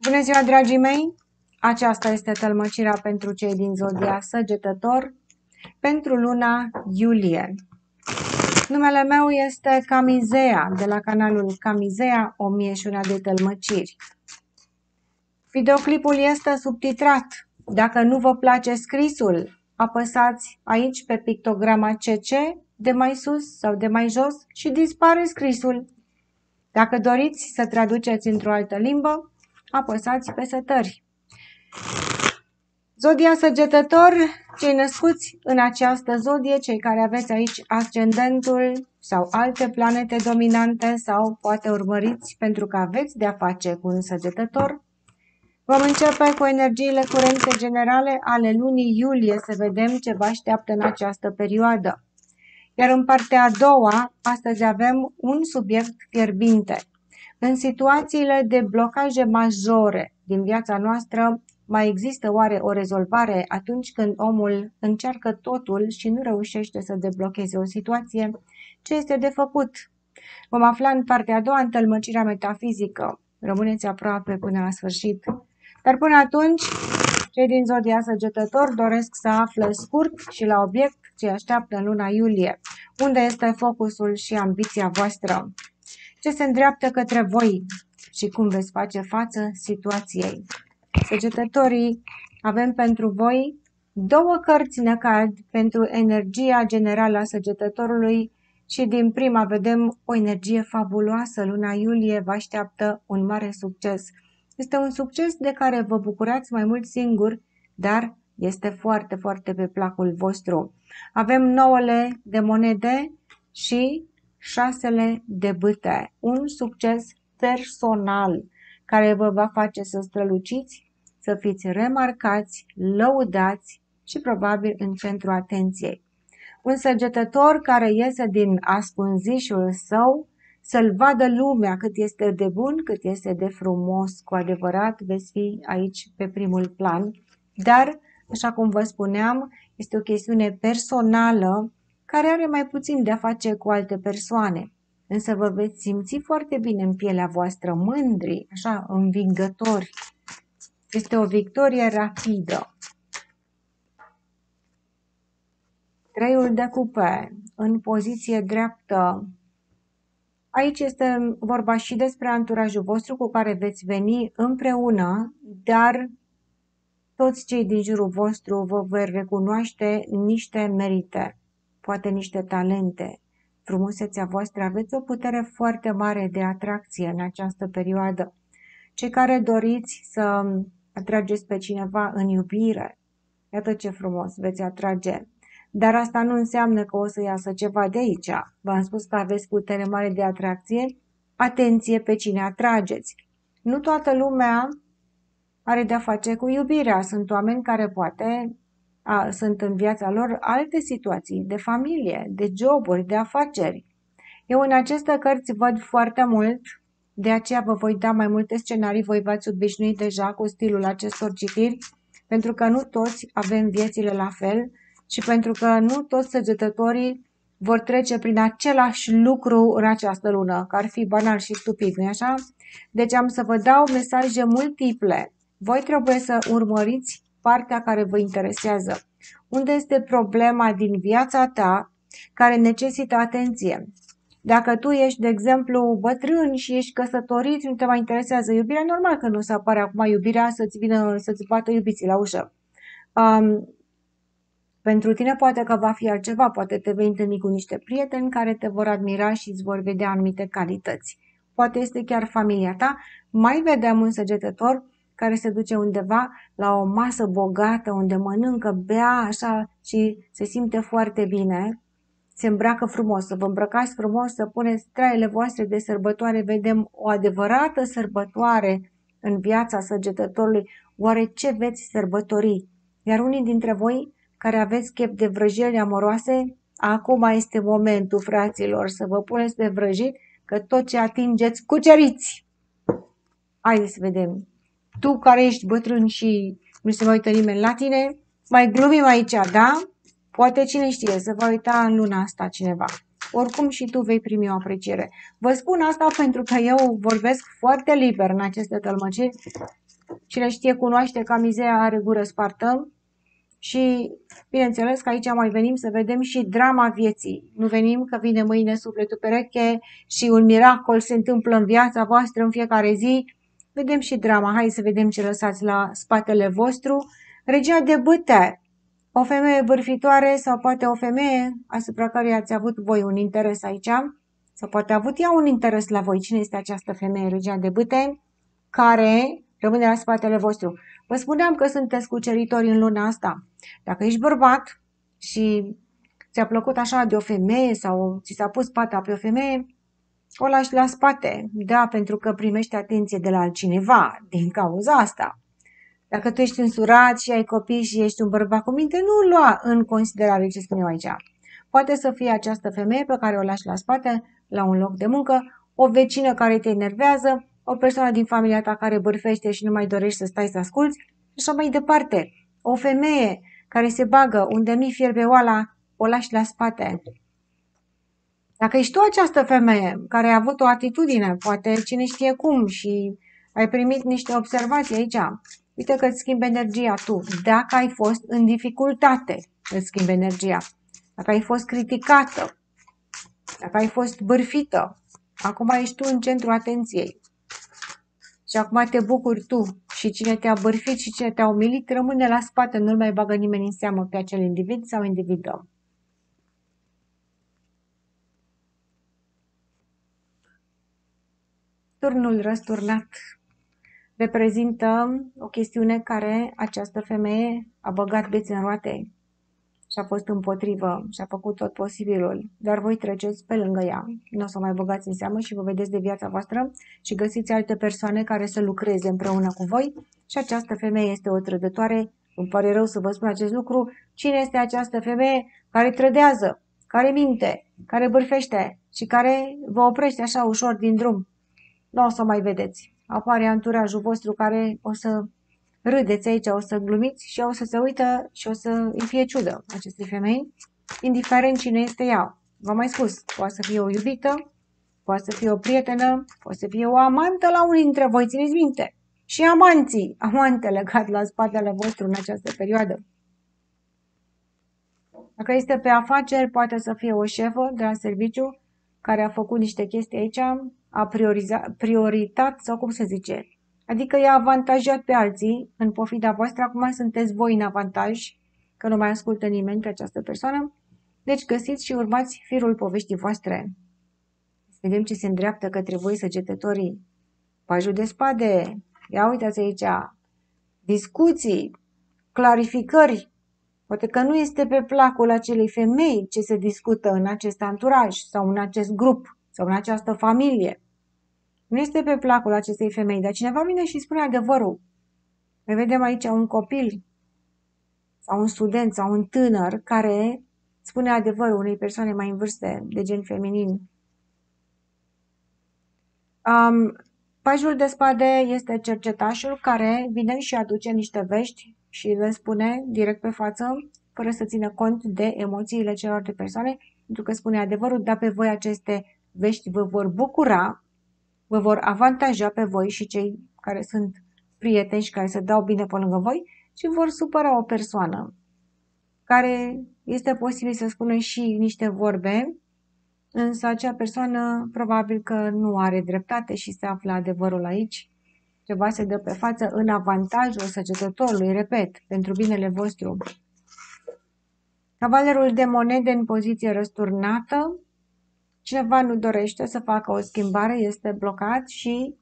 Bună ziua, dragii mei! Aceasta este tălmăcirea pentru cei din zodia Săgetător pentru luna iulie. Numele meu este Camizea, de la canalul Camizea 1001 de tălmăciri. Videoclipul este subtitrat. Dacă nu vă place scrisul, apăsați aici pe pictograma CC de mai sus sau de mai jos și dispare scrisul. Dacă doriți să traduceți într-o altă limbă, apăsați pe setări. Zodia Săgetător, cei născuți în această zodie, cei care aveți aici ascendentul sau alte planete dominante sau poate urmăriți pentru că aveți de-a face cu un săgetător, vom începe cu energiile curente generale ale lunii iulie să vedem ce vă așteaptă în această perioadă. Iar în partea a doua, astăzi avem un subiect fierbinte. În situațiile de blocaje majore din viața noastră, mai există oare o rezolvare atunci când omul încearcă totul și nu reușește să deblocheze o situație? Ce este de făcut? Vom afla în partea a doua, în tălmăcirea metafizică. Rămâneți aproape până la sfârșit. Dar până atunci, cei din zodia Săgetător doresc să află scurt și la obiect ce așteaptă în luna iulie. Unde este focusul și ambiția voastră? Ce se îndreaptă către voi și cum veți face față situației? Săgetătorii, avem pentru voi două cărți ne cad pentru energia generală a Săgetătorului și din prima vedem o energie fabuloasă. Luna iulie vă așteaptă un mare succes. Este un succes de care vă bucurați mai mult singuri, dar este foarte, foarte pe placul vostru. Avem 9 de monede și 6 de bâte. Un succes personal care vă va face să străluciți, să fiți remarcați, lăudați și probabil în centrul atenției. Un săgetător care iese din ascunzișul său să-l vadă lumea cât este de bun, cât este de frumos, cu adevărat veți fi aici pe primul plan. Dar, așa cum vă spuneam, este o chestiune personală care are mai puțin de a face cu alte persoane. Însă vă veți simți foarte bine în pielea voastră, mândri, așa, învingători. Este o victorie rapidă. Treiul de cupe, în poziție dreaptă. Aici este vorba și despre anturajul vostru cu care veți veni împreună, dar toți cei din jurul vostru vă vor recunoaște niște merite, poate niște talente. Frumusețea voastră, aveți o putere foarte mare de atracție în această perioadă. Cei care doriți să atrageți pe cineva în iubire, iată ce frumos veți atrage. Dar asta nu înseamnă că o să iasă ceva de aici. V-am spus că aveți putere mare de atracție. Atenție pe cine atrageți. Nu toată lumea are de-a face cu iubirea. Sunt oameni care poate sunt în viața lor alte situații de familie, de joburi, de afaceri. Eu în aceste cărți văd foarte mult, de aceea vă voi da mai multe scenarii, voi v-ați obișnuit deja cu stilul acestor citiri, pentru că nu toți avem viețile la fel și pentru că nu toți săgetătorii vor trece prin același lucru în această lună, că ar fi banal și stupid, nu-i așa? Deci am să vă dau mesaje multiple. Voi trebuie să urmăriți partea care vă interesează. Unde este problema din viața ta care necesită atenție? Dacă tu ești, de exemplu, bătrân și ești căsătorit, nu te mai interesează iubirea, normal că nu o să apare acum iubirea să-ți vină să-ți bată iubiții la ușă. Pentru tine poate că va fi altceva, poate te vei întâlni cu niște prieteni care te vor admira și îți vor vedea anumite calități. Poate este chiar familia ta. Mai vedem un săgetător care se duce undeva la o masă bogată, unde mănâncă, bea așa și se simte foarte bine. Se îmbracă frumos, să vă îmbrăcați frumos, să puneți traiele voastre de sărbătoare. Vedem o adevărată sărbătoare în viața săgetătorului. Oare ce veți sărbători? Iar unii dintre voi care aveți chef de vrăjeli amoroase, acum este momentul, fraților, să vă puneți pe vrăjit, că tot ce atingeți, cuceriți! Haideți să vedem. Tu care ești bătrân și nu se mai uită nimeni la tine, mai glumim aici, da? Poate cine știe, să va uita în luna asta cineva. Oricum și tu vei primi o apreciere. Vă spun asta pentru că eu vorbesc foarte liber în aceste tălmăciri Cine știe cunoaște ca mizeria are gură spartă. Și bineînțeles că aici mai venim să vedem și drama vieții. Nu venim că vine mâine sufletul pereche și un miracol se întâmplă în viața voastră în fiecare zi. Vedem și drama. Hai să vedem ce lăsați la spatele vostru. Regina de bâte, o femeie bârfitoare sau poate o femeie asupra care ați avut voi un interes aici. Sau poate a avut ea un interes la voi. Cine este această femeie, regina de bâte, care rămâne la spatele vostru? Vă spuneam că sunteți cuceritori în luna asta. Dacă ești bărbat și ți-a plăcut așa de o femeie sau ți s-a pus pata pe o femeie, o lași la spate. Da, pentru că primești atenție de la altcineva din cauza asta. Dacă tu ești însurat și ai copii și ești un bărbat cu minte, nu lua în considerare ce spun eu aici. Poate să fie această femeie pe care o lași la spate la un loc de muncă, o vecină care te enervează, o persoană din familia ta care bârfește și nu mai dorești să stai să asculți și așa mai departe. O femeie care se bagă unde nu-i fierbe oala, o lași la spate. Dacă ești tu această femeie care a avut o atitudine, poate cine știe cum și ai primit niște observații aici, uite că îți schimbi energia tu. Dacă ai fost în dificultate, îți schimbi energia. Dacă ai fost criticată, dacă ai fost bârfită, acum ești tu în centrul atenției. Și acum te bucuri tu și cine te-a bârfit și cine te-a umilit rămâne la spate, nu-l mai bagă nimeni în seamă pe acel individ sau individă. Turnul răsturnat reprezintă o chestiune care această femeie a băgat bețe în roate și a fost împotrivă și a făcut tot posibilul, dar voi treceți pe lângă ea. Nu o să o mai băgați în seamă și vă vedeți de viața voastră și găsiți alte persoane care să lucreze împreună cu voi și această femeie este o trădătoare. Îmi pare rău să vă spun acest lucru. Cine este această femeie care trădează, care minte, care bârfește și care vă oprește așa ușor din drum? Nu o să o mai vedeți. Apare anturajul vostru care o să râdeți aici, o să glumiți și o să se uită și o să îi fie ciudă acestei femei, indiferent cine este ea. V-am mai spus, poate să fie o iubită, poate să fie o prietenă, poate să fie o amantă la unii dintre voi, țineți minte. Și amanții, amante legat la spatele vostru în această perioadă. Dacă este pe afaceri, poate să fie o șefă de la serviciu care a făcut niște chestii aici, a prioritat sau cum se zice. Adică i-a avantajat pe alții în pofida voastră, acum sunteți voi în avantaj, că nu mai ascultă nimeni pe această persoană. Deci găsiți și urmați firul poveștii voastre. Să vedem ce se îndreaptă către voi, săgetătorii. Pajul de spade. Ia uitați aici. Discuții, clarificări. Poate că nu este pe placul acelei femei ce se discută în acest anturaj sau în acest grup sau în această familie. Nu este pe placul acestei femei, dar cineva vine și spune adevărul. Noi vedem aici un copil sau un student sau un tânăr care spune adevărul unei persoane mai în vârstă, de gen feminin. Pajul de spade este cercetașul care vine și aduce niște vești și le spune direct pe față, fără să țină cont de emoțiile celorlalte persoane, pentru că spune adevărul, dar pe voi aceste vești vă vor bucura, vă vor avantaja pe voi și cei care sunt prieteni și care se dau bine pe lângă voi și vor supăra o persoană care este posibil să spună și niște vorbe, însă acea persoană probabil că nu are dreptate și se află adevărul aici. Ceva se dă pe față în avantajul săgetătorului, repet, pentru binele vostru. Cavalerul de monede în poziție răsturnată. Cineva nu dorește să facă o schimbare, este blocat și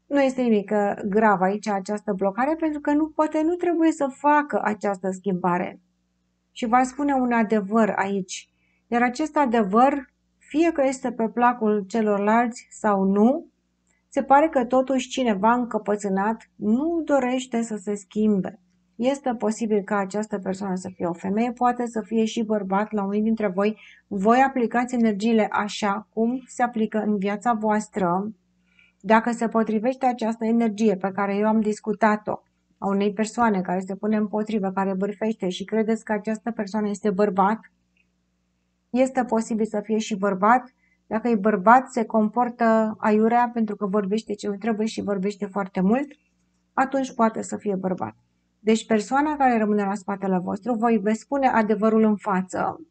nu este nimic grav aici această blocare, pentru că poate nu trebuie să facă această schimbare. Și va spune un adevăr aici. Iar acest adevăr, fie că este pe placul celorlalți sau nu, se pare că totuși cineva încăpățânat nu dorește să se schimbe. Este posibil ca această persoană să fie o femeie, poate să fie și bărbat la unii dintre voi. Voi aplicați energiile așa cum se aplică în viața voastră. Dacă se potrivește această energie pe care eu am discutat-o, a unei persoane care se pune împotrivă, care bârfește și credeți că această persoană este bărbat, este posibil să fie și bărbat. Dacă e bărbat, se comportă aiurea pentru că vorbește ce trebuie și vorbește foarte mult. atunci poate să fie bărbat. Deci persoana care rămâne la spatele vostru, voi veți spune adevărul în față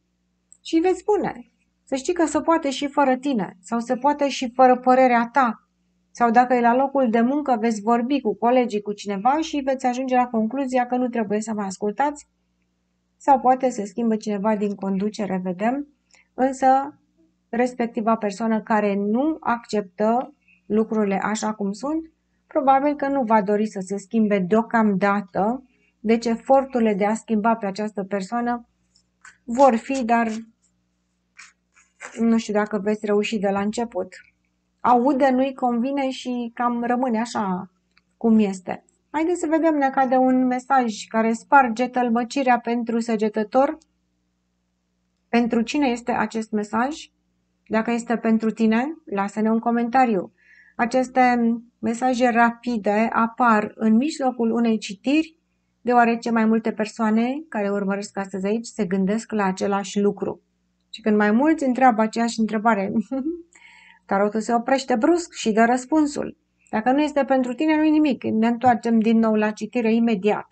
și veți spune. Să știi că se poate și fără tine sau se poate și fără părerea ta. Sau dacă e la locul de muncă, veți vorbi cu colegii, cu cineva și veți ajunge la concluzia că nu trebuie să mai ascultați. Sau poate se schimbă cineva din conducere, vedem. Însă, respectiva persoană care nu acceptă lucrurile așa cum sunt, probabil că nu va dori să se schimbe deocamdată. Deci eforturile de a schimba pe această persoană vor fi, dar nu știu dacă veți reuși de la început. Aude, nu-i convine și cam rămâne așa cum este. Haideți să vedem dacă de un mesaj care sparge tălmăcirea pentru săgetător. Pentru cine este acest mesaj? Dacă este pentru tine, lasă-ne un comentariu. Aceste mesaje rapide apar în mijlocul unei citiri, deoarece mai multe persoane care urmăresc astăzi aici se gândesc la același lucru. Și când mai mulți întreabă aceeași întrebare, tarotul se oprește brusc și dă răspunsul. Dacă nu este pentru tine, nu-i nimic. Ne întoarcem din nou la citire imediat.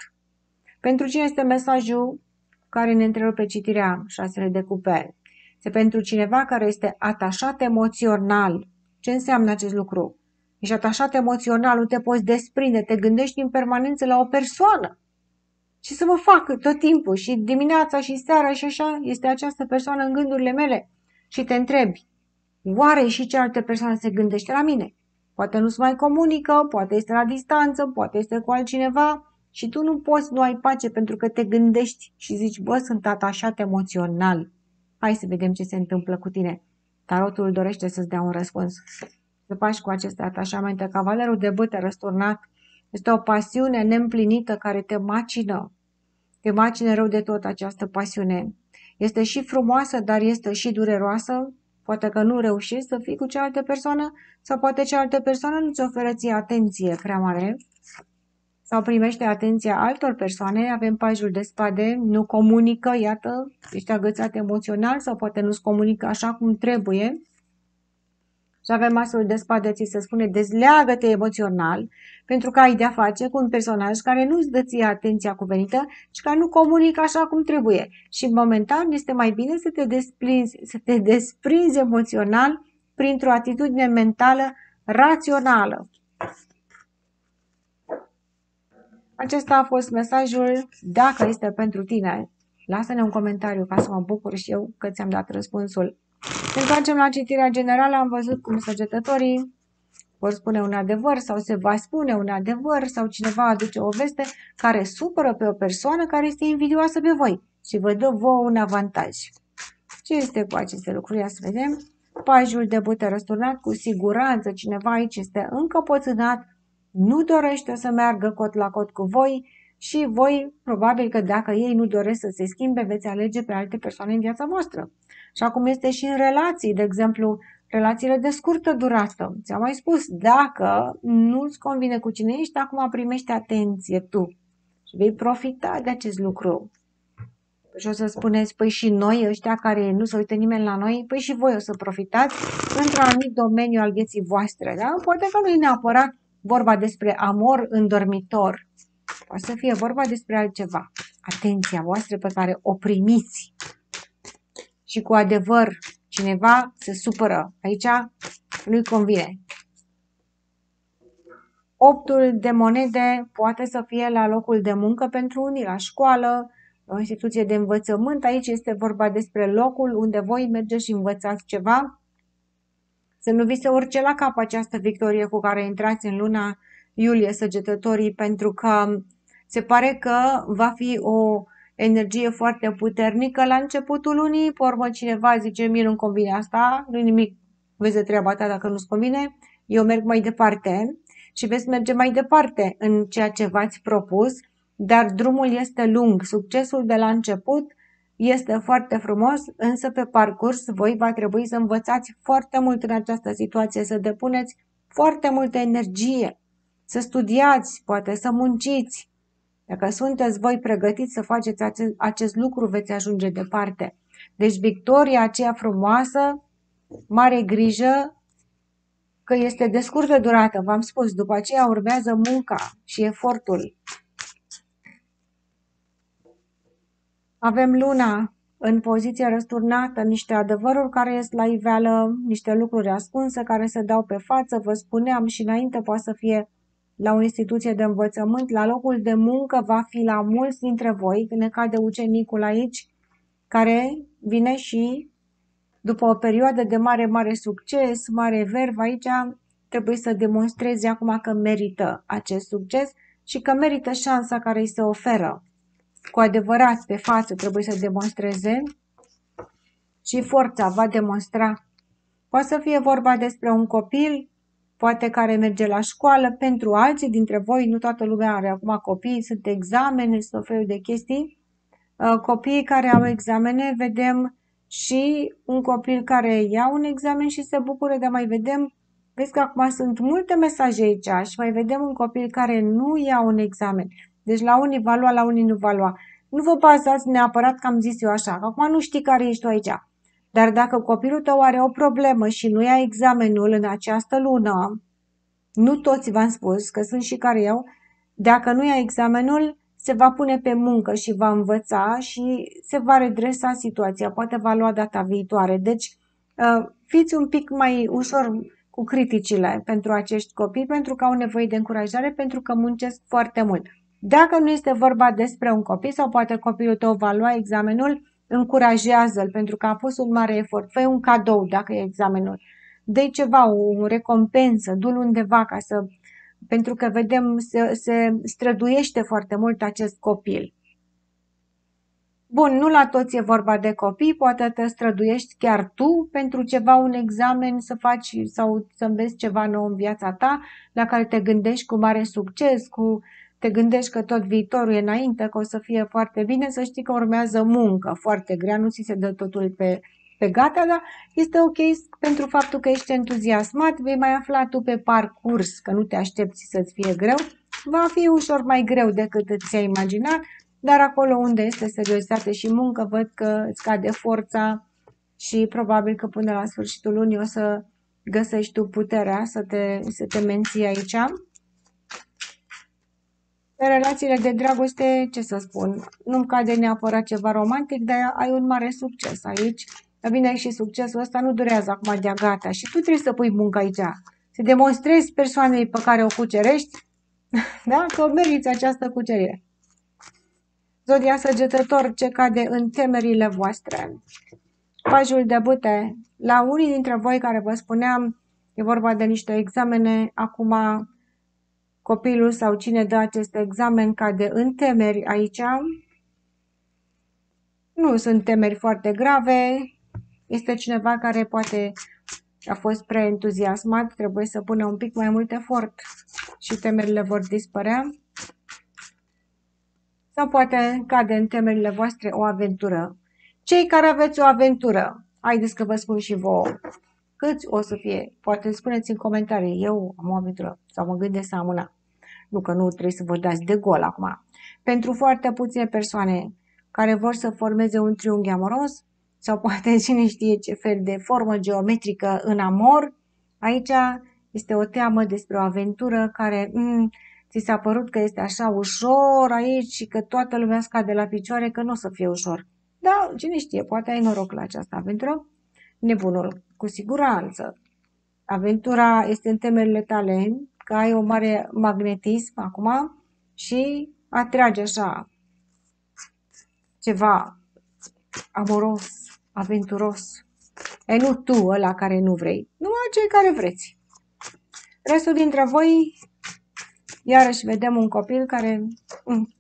Pentru cine este mesajul care ne întrerupe citirea șasele de cupe? Este pentru cineva care este atașat emoțional. Ce înseamnă acest lucru? Ești atașat emoțional, nu te poți desprinde, te gândești în permanență la o persoană. Ce să mă fac tot timpul? Și dimineața și seara și așa este această persoană în gândurile mele. Și te întrebi, oare și cealaltă persoană se gândește la mine? Poate nu se mai comunică, poate este la distanță, poate este cu altcineva și tu nu poți, nu ai pace pentru că te gândești și zici, bă, sunt atașat emoțional. Hai să vedem ce se întâmplă cu tine. Tarotul dorește să-ți dea un răspuns. Să faci cu aceste atașamente. Cavalerul de bâte răsturnat este o pasiune neîmplinită care te macină. Te macină rău de tot această pasiune. Este și frumoasă, dar este și dureroasă. Poate că nu reușești să fii cu cealaltă persoană sau poate cealaltă persoană nu-ți oferă ție atenție prea mare sau primește atenția altor persoane. Avem pajul de spade, nu comunică, iată, ești agățat emoțional sau poate nu-ți comunică așa cum trebuie. Și avem asul de spade, ți se spune dezleagă-te emoțional pentru că ai de-a face cu un personaj care nu-ți dă ție atenția cuvenită și care nu comunică așa cum trebuie. Și momentan este mai bine să te desprinzi emoțional printr-o atitudine mentală rațională. Acesta a fost mesajul. Dacă este pentru tine, lasă-ne un comentariu ca să mă bucur și eu că ți-am dat răspunsul. Ne întoarcem la citirea generală. Am văzut cum săgetătorii vor spune un adevăr sau se va spune un adevăr sau cineva aduce o veste care supără pe o persoană care este invidioasă pe voi și vă dă vouă un avantaj. Ce este cu aceste lucruri? Ia să vedem. Pajul de bâte răsturnat, cu siguranță cineva aici este încăpățânat, nu dorește să meargă cot la cot cu voi și voi, probabil că dacă ei nu doresc să se schimbe, veți alege pe alte persoane în viața voastră. Și acum este și în relații, de exemplu, relațiile de scurtă durată. Ți-am mai spus, dacă nu-ți convine cu cine ești, acum primești atenție tu și vei profita de acest lucru. Și o să spuneți, păi și noi, ăștia care nu se uită nimeni la noi, păi și voi o să profitați într-un anumit domeniu al vieții voastre. Da? Poate că nu e neapărat vorba despre amor în dormitor. Poate să fie vorba despre altceva. Atenția voastră pe care o primiți. Și cu adevăr, cineva se supără. Aici nu-i convine. Optul de monede poate să fie la locul de muncă pentru unii, la școală, o instituție de învățământ. Aici este vorba despre locul unde voi mergeți și învățați ceva. Să nu vi se urce la cap această victorie cu care intrați în luna iulie, săgetătorii, pentru că se pare că va fi o energie foarte puternică la începutul lunii. Pe urmă cineva zice, mie nu-mi convine asta, nu-i nimic, vezi de treaba ta dacă nu-ți convine, eu merg mai departe și veți merge mai departe în ceea ce v-ați propus, dar drumul este lung, succesul de la început este foarte frumos, însă pe parcurs voi va trebui să învățați foarte mult în această situație, să depuneți foarte multă energie, să studiați, poate să munciți. Dacă sunteți voi pregătiți să faceți acest lucru, veți ajunge departe. Deci victoria aceea frumoasă, mare grijă, că este de scurtă durată, v-am spus, după aceea urmează munca și efortul. Avem luna în poziție răsturnată, niște adevăruri care ies la iveală, niște lucruri ascunse care se dau pe față, vă spuneam și înainte, poate să fie la o instituție de învățământ, la locul de muncă va fi la mulți dintre voi, când ne cade ucenicul aici, care vine și după o perioadă de mare succes, mare verv, aici trebuie să demonstreze acum că merită acest succes și că merită șansa care îi se oferă. Cu adevărat, pe față trebuie să demonstreze și forța va demonstra. Poate să fie vorba despre un copil, poate care merge la școală, pentru alții dintre voi, nu toată lumea are acum copii, sunt examene, sunt o felul de chestii. Copiii care au examene, vedem și un copil care ia un examen și se bucură, dar mai vedem, vezi că acum sunt multe mesaje aici și mai vedem un copil care nu ia un examen. Deci la unii va lua, la unii nu va lua. Nu vă bazați neapărat că am zis eu așa, că acum nu știi care ești tu aici. Dar dacă copilul tău are o problemă și nu ia examenul în această lună, nu toți v-am spus, că sunt și care iau, dacă nu ia examenul, se va pune pe muncă și va învăța și se va redresa situația, poate va lua data viitoare. Deci fiți un pic mai ușor cu criticile pentru acești copii, pentru că au nevoie de încurajare, pentru că muncesc foarte mult. Dacă nu este vorba despre un copil sau poate copilul tău va lua examenul, încurajează-l pentru că a pus un mare efort. Fă un cadou dacă e examenul. Dă-i ceva, o recompensă, du-l undeva ca să... Pentru că vedem, se străduiește foarte mult acest copil. Bun, nu la toți e vorba de copii, poate te străduiești chiar tu pentru ceva, un examen să faci sau să înveți ceva nou în viața ta, la care te gândești cu mare succes, te gândești că tot viitorul e înainte, că o să fie foarte bine, să știi că urmează muncă foarte grea, nu ți se dă totul pe gata, dar este ok pentru faptul că ești entuziasmat, vei mai afla tu pe parcurs că nu te aștepți să-ți fie greu, va fi ușor mai greu decât ți-ai imaginat, dar acolo unde este seriozitate și muncă, văd că îți scade forța și probabil că până la sfârșitul lunii o să găsești tu puterea să te menții aici. Pe relațiile de dragoste, ce să spun, nu-mi cade neapărat ceva romantic, dar ai un mare succes aici. Dar bine, și succesul ăsta nu durează acum de-a gata și tu trebuie să pui muncă aici. Să demonstrezi persoanei pe care o cucerești, da? Că meriți această cucerire. Zodia Săgetător, ce cade în temerile voastre. Pajul de bâte. La unii dintre voi care vă spuneam, e vorba de niște examene, acum copilul sau cine dă acest examen cade în temeri aici. Nu sunt temeri foarte grave. Este cineva care poate a fost prea entuziasmat, trebuie să pună un pic mai mult efort și temerile vor dispărea. Sau poate cade în temerile voastre o aventură. Cei care aveți o aventură, haideți că vă spun și vouă, câți o să fie? Poate spuneți în comentarii, eu am o aventură sau mă gândesc să am una. Nu că nu trebuie să vă dați de gol acum. Pentru foarte puține persoane care vor să formeze un triunghi amoros sau poate cine știe ce fel de formă geometrică în amor, aici este o teamă despre o aventură care ți s-a părut că este așa ușor aici și că toată lumea scade la picioare, că nu o să fie ușor. Da, cine știe, poate ai noroc la această aventură. Nebunul, cu siguranță. Aventura este în temerile tale, că ai o mare magnetism acum și atrage așa ceva amoros, aventuros. E nu tu, ăla care nu vrei, numai cei care vreți. Restul dintre voi, iarăși vedem un copil care,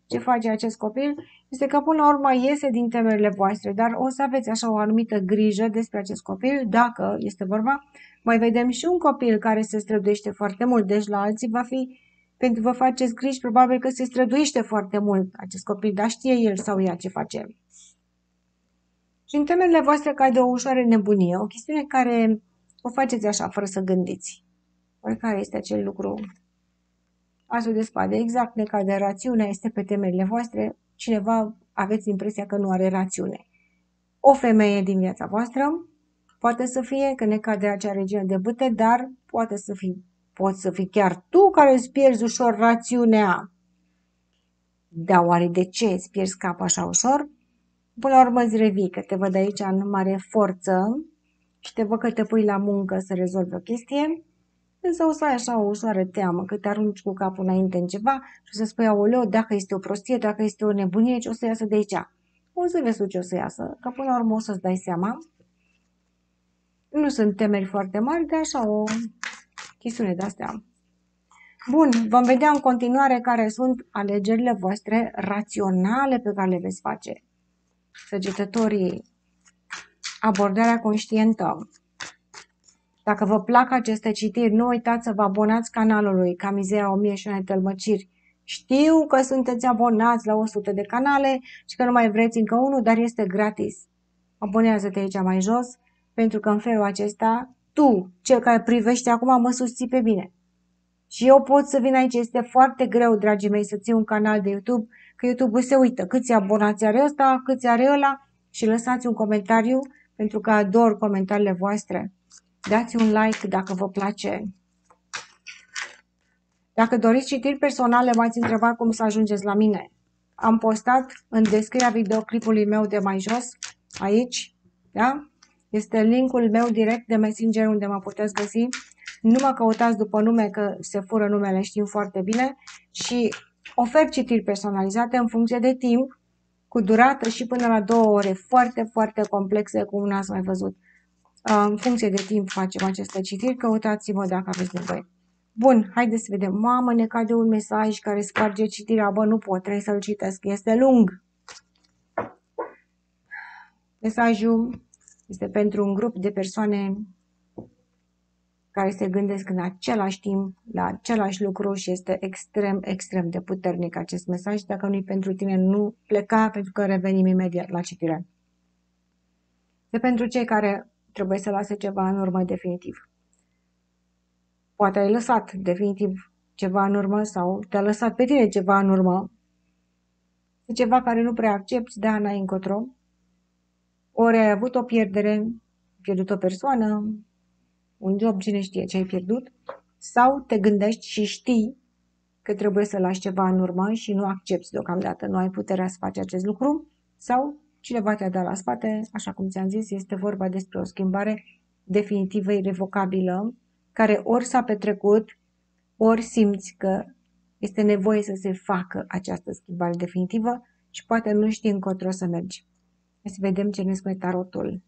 ce face acest copil, este că până la urmă iese din temerile voastre, dar o să aveți așa o anumită grijă despre acest copil, dacă este vorba. Mai vedem și un copil care se străduiește foarte mult, deci la alții va fi, pentru vă faceți griji, probabil că se străduiește foarte mult acest copil, dar știe el sau ea ce face. Și în temerile voastre cade o ușoară nebunie, o chestiune care o faceți așa, fără să gândiți. Care este acel lucru? Asul de spade, exact, ne cade rațiunea, este pe temerile voastre, cineva aveți impresia că nu are rațiune. O femeie din viața voastră, Poate să fie că ne cade acea regină de bâte, dar poți să fii chiar tu care îți pierzi ușor rațiunea. Da, oare de ce îți pierzi capul așa ușor? Până la urmă îți revii, că te văd aici în mare forță și te văd că te pui la muncă să rezolvi o chestie, însă o să ai așa o ușoară teamă, că te arunci cu capul înainte în ceva și o să spui, aoleo, dacă este o prostie, dacă este o nebunie, ce o să iasă de aici? O să vezi ce o să iasă, că până la urmă o să-ți dai seama. Nu sunt temeri foarte mari, dar așa o chestiune de-astea. Bun, vom vedea în continuare care sunt alegerile voastre raționale pe care le veți face. Săgetătorii, abordarea conștientă. Dacă vă plac aceste citiri, nu uitați să vă abonați canalului Camizea 1001 Tălmăciri. Știu că sunteți abonați la 100 de canale și că nu mai vreți încă unul, dar este gratis. Abonează-te aici mai jos, pentru că în felul acesta, tu, cel care privește acum, mă susții pe mine. Și eu pot să vin aici, este foarte greu, dragii mei, să ții un canal de YouTube, că YouTube se uită câți abonați are ăsta, câți are ăla și lăsați un comentariu, pentru că ador comentariile voastre. Dați un like dacă vă place. Dacă doriți citiri personale, m-ați întrebat cum să ajungeți la mine. Am postat în descrierea videoclipului meu de mai jos, aici, da? Este linkul meu direct de Messenger unde mă puteți găsi. Nu mă căutați după nume, că se fură numele, știm foarte bine. Și ofer citiri personalizate în funcție de timp, cu durată și până la 2 ore, foarte, foarte complexe, cum n-ați mai văzut. În funcție de timp facem aceste citiri, căutați-mă dacă aveți nevoie. Bun, haideți să vedem. Mamă, ne cade un mesaj care sparge citirea. Bă, nu pot, trebuie să-l citesc, este lung. Mesajul este pentru un grup de persoane care se gândesc în același timp la același lucru și este extrem, extrem de puternic acest mesaj. Dacă nu-i pentru tine, nu pleca, pentru că revenim imediat la citire. Este pentru cei care trebuie să lase ceva în urmă definitiv. Poate ai lăsat definitiv ceva în urmă sau te-a lăsat pe tine ceva în urmă. E ceva care nu prea accepti, da, n-ai încotro. Ori ai avut o pierdere, pierdut o persoană, un job, cine știe ce ai pierdut, sau te gândești și știi că trebuie să lași ceva în urmă și nu accepti deocamdată, nu ai puterea să faci acest lucru, sau cineva te-a dat la spate, așa cum ți-am zis, este vorba despre o schimbare definitivă, irrevocabilă, care ori s-a petrecut, ori simți că este nevoie să se facă această schimbare definitivă și poate nu știi încotro să mergi. Să vedem ce ne spune tarotul.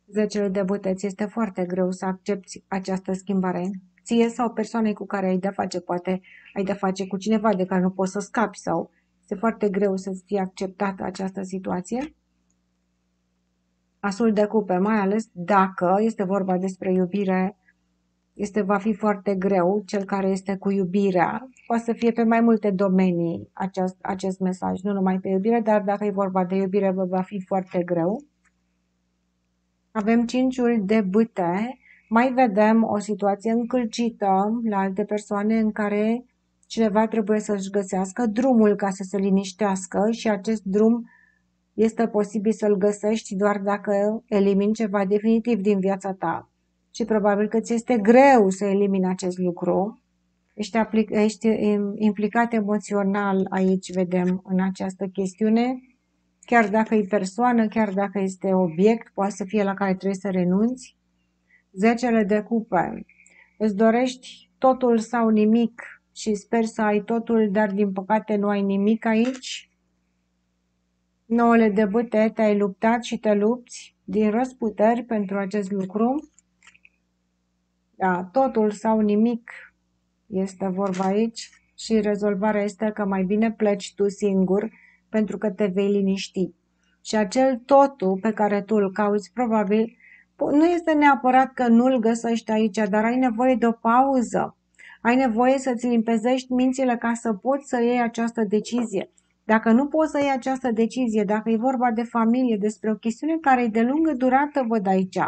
10 de bătăți, este foarte greu să accepti această schimbare. Ție sau persoanei cu care ai de-a face, poate ai de-a face cu cineva de care nu poți să scapi sau este foarte greu să-ți fie acceptată această situație. Asul de cupe, mai ales dacă este vorba despre iubire, va fi foarte greu, cel care este cu iubirea. Poate să fie pe mai multe domenii acest mesaj, nu numai pe iubire, dar dacă e vorba de iubire, vă va fi foarte greu. Avem 5-ul de bâte, mai vedem o situație încălcită la alte persoane în care cineva trebuie să-și găsească drumul ca să se liniștească și acest drum este posibil să-l găsești doar dacă elimini ceva definitiv din viața ta. Și probabil că ți este greu să elimini acest lucru. Ești implicat emoțional aici, vedem, în această chestiune. Chiar dacă e persoană, chiar dacă este obiect, poate să fie la care trebuie să renunți. 10 de cupe. Îți dorești totul sau nimic și sper să ai totul, dar din păcate nu ai nimic aici. 9 de bâte, te-ai luptat și te lupți din răsputeri pentru acest lucru. Da, totul sau nimic este vorba aici și rezolvarea este că mai bine pleci tu singur pentru că te vei liniști. Și acel totul pe care tu îl cauți probabil nu este neapărat că nu îl găsești aici, dar ai nevoie de o pauză. Ai nevoie să-ți limpezești mințile ca să poți să iei această decizie. Dacă nu poți să iei această decizie, dacă e vorba de familie, despre o chestiune care e de lungă durată, văd aici.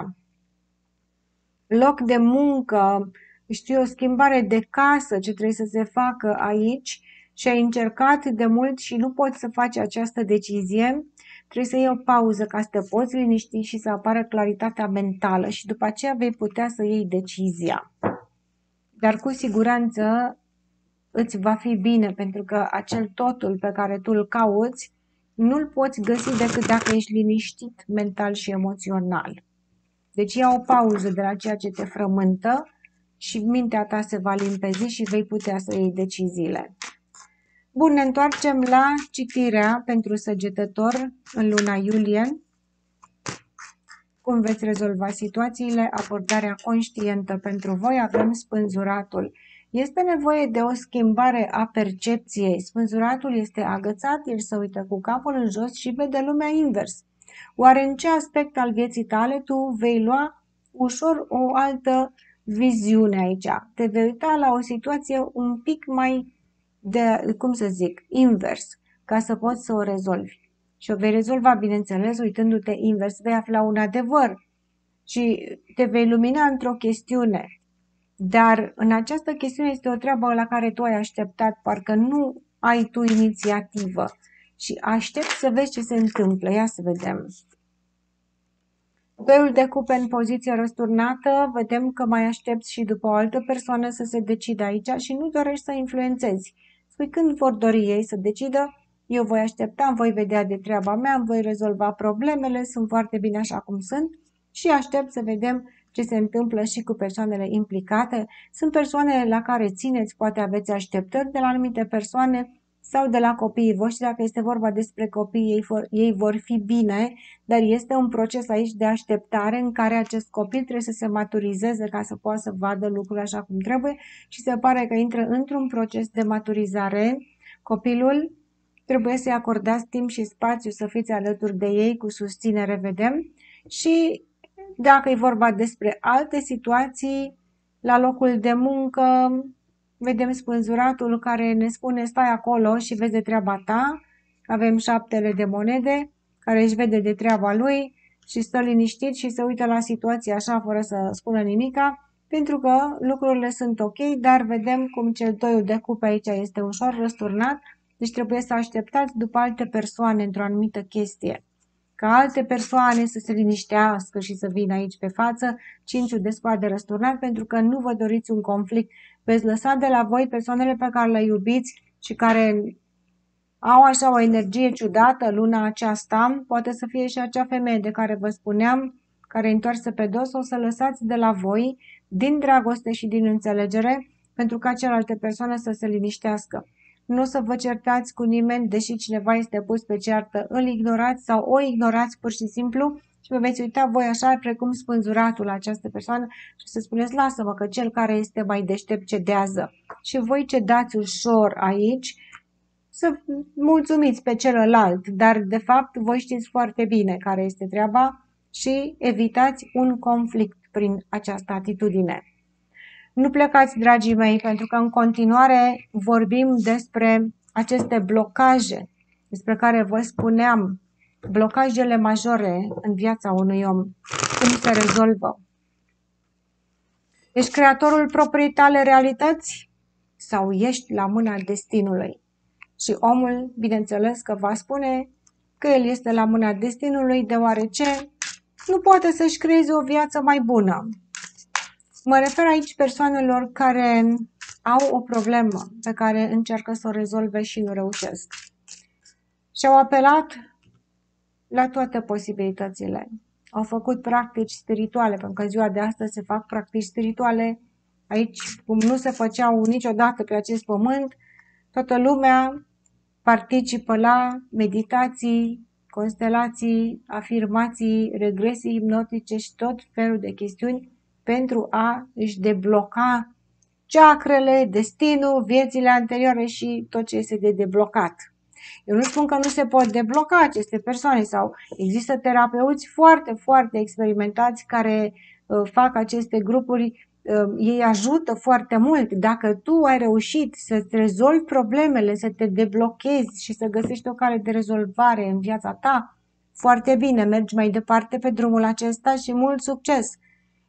Loc de muncă, știu, o schimbare de casă ce trebuie să se facă aici și ai încercat de mult și nu poți să faci această decizie, Trebuie să iei o pauză ca să te poți liniști și să apară claritatea mentală și după aceea vei putea să iei decizia. Dar cu siguranță îți va fi bine, pentru că acel totul pe care tu îl cauți nu-l poți găsi decât dacă ești liniștit mental și emoțional. Deci ia o pauză de la ceea ce te frământă și mintea ta se va limpezi și vei putea să iei deciziile. Bun, ne întoarcem la citirea pentru săgetător în luna iulie. Cum veți rezolva situațiile, abordarea conștientă pentru voi, avem spânzuratul. Este nevoie de o schimbare a percepției. Spânzuratul este agățat, el se uită cu capul în jos și vede lumea invers. Oare în ce aspect al vieții tale tu vei lua ușor o altă viziune aici? Te vei uita la o situație un pic mai invers, ca să poți să o rezolvi. Și o vei rezolva, bineînțeles, uitându-te invers, vei afla un adevăr și te vei lumina într-o chestiune. Dar în această chestiune este o treabă la care tu ai așteptat, parcă nu ai tu inițiativă și aștepți să vezi ce se întâmplă. Ia să vedem. Doiul de cupe în poziție răsturnată, vedem că mai aștepți și după o altă persoană să se decidă aici și nu dorești să influențezi. Spui când vor dori ei să decidă, eu voi aștepta, îmi voi vedea de treaba mea, îmi voi rezolva problemele, sunt foarte bine așa cum sunt și aștept să vedem ce se întâmplă și cu persoanele implicate. Sunt persoane la care țineți, poate aveți așteptări de la anumite persoane sau de la copiii voștri. Dacă este vorba despre copii, ei vor fi bine, dar este un proces aici de așteptare în care acest copil trebuie să se maturizeze ca să poată să vadă lucrurile așa cum trebuie și se pare că intră într-un proces de maturizare. Copilul trebuie să-i acordați timp și spațiu, să fiți alături de ei cu susținere, vedem. Și dacă e vorba despre alte situații, la locul de muncă, vedem spânzuratul care ne spune stai acolo și vezi de treaba ta. Avem 7 de monede care își vede de treaba lui și stă liniștit și se uită la situație așa fără să spună nimica, pentru că lucrurile sunt ok, dar vedem cum cel 2 de cupe aici este ușor răsturnat, deci trebuie să așteptați după alte persoane într-o anumită chestie. Ca alte persoane să se liniștească și să vină aici pe față, 5 de spade răsturnat, pentru că nu vă doriți un conflict. Veți lăsa de la voi persoanele pe care le iubiți și care au așa o energie ciudată luna aceasta, poate să fie și acea femeie de care vă spuneam, care e întoarsă pe dos, o să lăsați de la voi din dragoste și din înțelegere, pentru ca celelalte persoane să se liniștească. Nu o să vă certați cu nimeni, deși cineva este pus pe ceartă, îl ignorați sau o ignorați pur și simplu și vă veți uita voi așa precum spânzuratul la această persoană și să spuneți, lasă-mă că cel care este mai deștept cedează. Și voi cedați ușor aici, să mulțumiți pe celălalt, dar de fapt voi știți foarte bine care este treaba și evitați un conflict prin această atitudine. Nu plecați, dragii mei, pentru că în continuare vorbim despre aceste blocaje despre care vă spuneam, blocajele majore în viața unui om, cum se rezolvă. Ești creatorul propriei tale realități sau ești la mâna destinului? Și omul, bineînțeles că va spune că el este la mâna destinului, deoarece nu poate să-și creeze o viață mai bună. Mă refer aici persoanelor care au o problemă pe care încearcă să o rezolve și nu reușesc. Și au apelat la toate posibilitățile. Au făcut practici spirituale, pentru că ziua de astăzi se fac practici spirituale aici, cum nu se făceau niciodată pe acest pământ. Toată lumea participă la meditații, constelații, afirmații, regresii hipnotice și tot felul de chestiuni pentru a își debloca chakrele, destinul, viețile anterioare și tot ce este de deblocat. Eu nu spun că nu se pot debloca aceste persoane sau există terapeuți foarte, foarte experimentați care fac aceste grupuri, ei ajută foarte mult. Dacă tu ai reușit să-ți rezolvi problemele, să te deblochezi și să găsești o cale de rezolvare în viața ta, foarte bine, mergi mai departe pe drumul acesta și mult succes!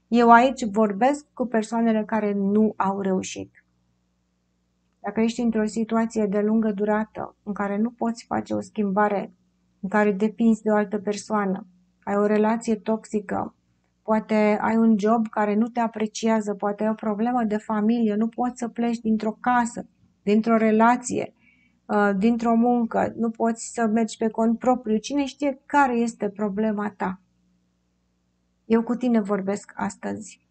Eu aici vorbesc cu persoanele care nu au reușit. Dacă ești într-o situație de lungă durată în care nu poți face o schimbare în care depinzi de o altă persoană, ai o relație toxică, poate ai un job care nu te apreciază, poate ai o problemă de familie, nu poți să pleci dintr-o casă, dintr-o relație, dintr-o muncă, nu poți să mergi pe cont propriu. Cine știe care este problema ta? Eu cu tine vorbesc astăzi.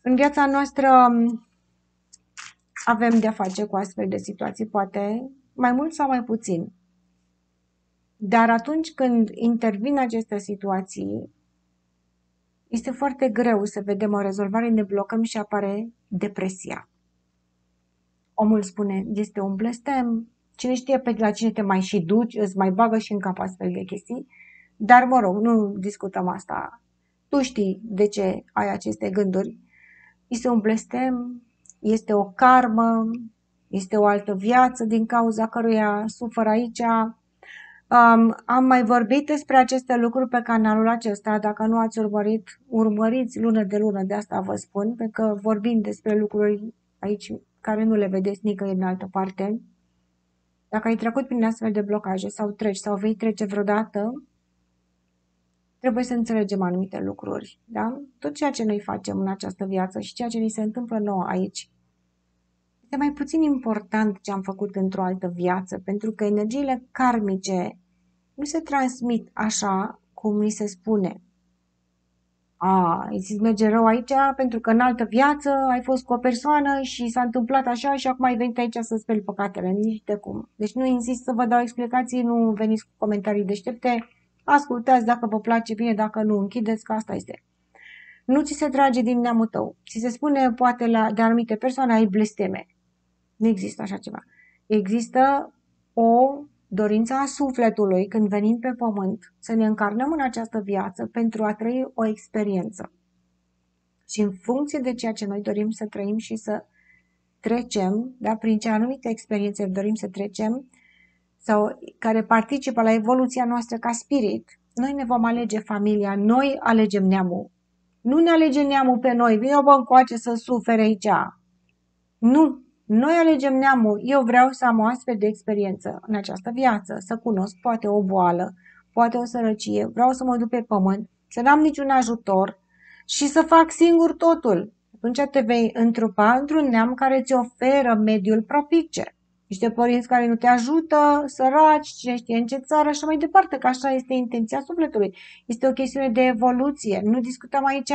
În viața noastră avem de-a face cu astfel de situații, poate mai mult sau mai puțin. Dar atunci când intervin aceste situații, este foarte greu să vedem o rezolvare, ne blocăm și apare depresia. Omul spune, este un blestem, cine știe pe la cine te mai și duci, îți mai bagă și în cap astfel de chestii, dar mă rog, nu discutăm asta. Tu știi de ce ai aceste gânduri. Este un blestem, este o karmă, este o altă viață din cauza căruia sufăr aici. Am mai vorbit despre aceste lucruri pe canalul acesta. Dacă nu ați urmărit, urmăriți lună de lună, de asta vă spun, pentru că vorbim despre lucruri aici care nu le vedeți nicăieri în altă parte. Dacă ai trecut prin astfel de blocaje sau treci sau vei trece vreodată, trebuie să înțelegem anumite lucruri. Da? Tot ceea ce noi facem în această viață și ceea ce ni se întâmplă nouă aici este mai puțin important ce am făcut într-o altă viață, pentru că energiile karmice nu se transmit așa cum ni se spune. Îți merge rău aici pentru că în altă viață ai fost cu o persoană și s-a întâmplat așa și acum ai venit aici să speli păcatele. Nici de cum. Deci nu insist să vă dau explicații, nu veniți cu comentarii deștepte, ascultați dacă vă place bine, dacă nu închideți, că asta este. Nu ți se trage din neamul tău. Ți se spune poate de anumite persoane ai blesteme. Nu există așa ceva. Există o dorință a sufletului când venim pe pământ să ne încarnăm în această viață pentru a trăi o experiență. Și în funcție de ceea ce noi dorim să trăim și să trecem, da, prin ce anumite experiențe dorim să trecem sau care participă la evoluția noastră ca spirit, noi ne vom alege familia, noi alegem neamul. Nu ne alege neamul pe noi, vine o încoace să sufere aici. Nu, noi alegem neamul. Eu vreau să am o astfel de experiență în această viață, să cunosc poate o boală, poate o sărăcie, vreau să mă duc pe pământ, să n-am niciun ajutor și să fac singur totul. Atunci te vei întrupa într-un neam care îți oferă mediul propice. Niște părinți care nu te ajută, săraci, cine știe în ce țară și mai departe, că așa este intenția sufletului. Este o chestiune de evoluție. Nu discutăm aici,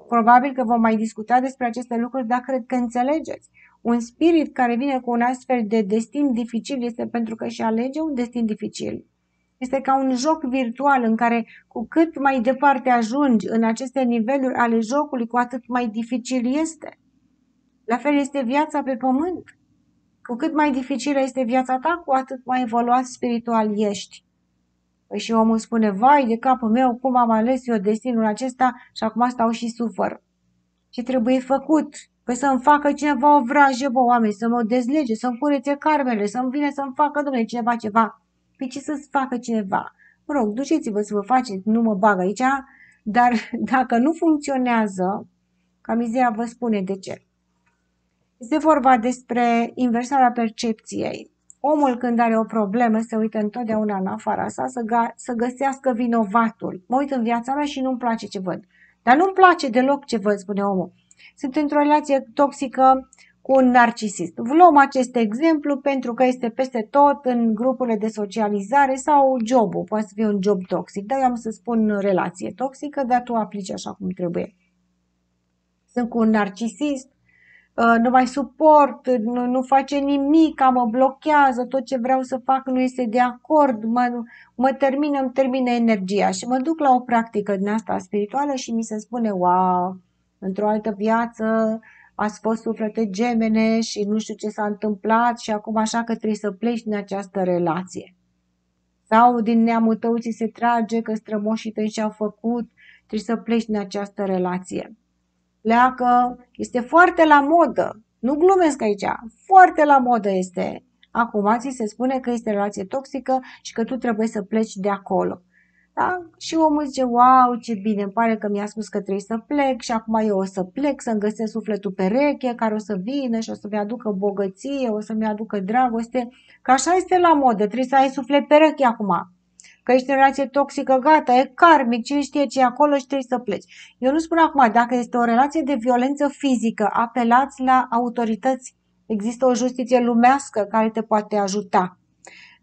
probabil că vom mai discuta despre aceste lucruri, dar cred că înțelegeți. Un spirit care vine cu un astfel de destin dificil este pentru că își alege un destin dificil. Este ca un joc virtual în care cu cât mai departe ajungi în aceste niveluri ale jocului, cu atât mai dificil este. La fel este viața pe pământ. Cu cât mai dificilă este viața ta, cu atât mai evoluat spiritual ești. Păi și omul spune, vai de capul meu, cum am ales eu destinul acesta și acum stau și sufăr. Ce trebuie făcut? Păi să-mi facă cineva o vrajă, bă, oameni, să mă dezlege, să-mi curețe carmele, să-mi vine să-mi facă, domnule, cineva ceva. Păi ce să-ți facă cineva? Mă rog, duceți-vă să vă faceți, nu mă bag aici, dar dacă nu funcționează, Camizea vă spune de ce. Este vorba despre inversarea percepției. Omul când are o problemă se uită întotdeauna în afara sa să găsească vinovatul. Mă uit în viața mea și nu-mi place ce văd. Dar nu-mi place deloc ce văd, spune omul. Sunt într-o relație toxică cu un narcisist. Luăm acest exemplu pentru că este peste tot în grupurile de socializare sau jobul. Poate să fie un job toxic. Dar eu am să spun relație toxică, dar tu aplici așa cum trebuie. Sunt cu un narcisist, nu mai suport, nu face nimic, mă blochează, tot ce vreau să fac nu este de acord, îmi termină energia și mă duc la o practică din asta spirituală și mi se spune, wow, într-o altă viață ați fost suflete gemene și nu știu ce s-a întâmplat și acum așa că trebuie să pleci din această relație. Sau din neamul tău ți se trage că strămoșii tăi și-au făcut, trebuie să pleci din această relație. Pleacă, este foarte la modă, nu glumesc aici, foarte la modă este. Acum ți se spune că este relație toxică și că tu trebuie să pleci de acolo. Da? Și omul zice, wow, ce bine, îmi pare că mi-a spus că trebuie să plec și acum eu o să plec, să-mi găsesc sufletul pereche care o să vină și o să-mi aducă bogăție, o să-mi aducă dragoste, că așa este la modă, trebuie să ai suflet pereche acum. Că ești în relație toxică, gata, e karmic, cine știe ce e acolo și trebuie să pleci. Eu nu spun acum, dacă este o relație de violență fizică, apelați la autorități. Există o justiție lumească care te poate ajuta.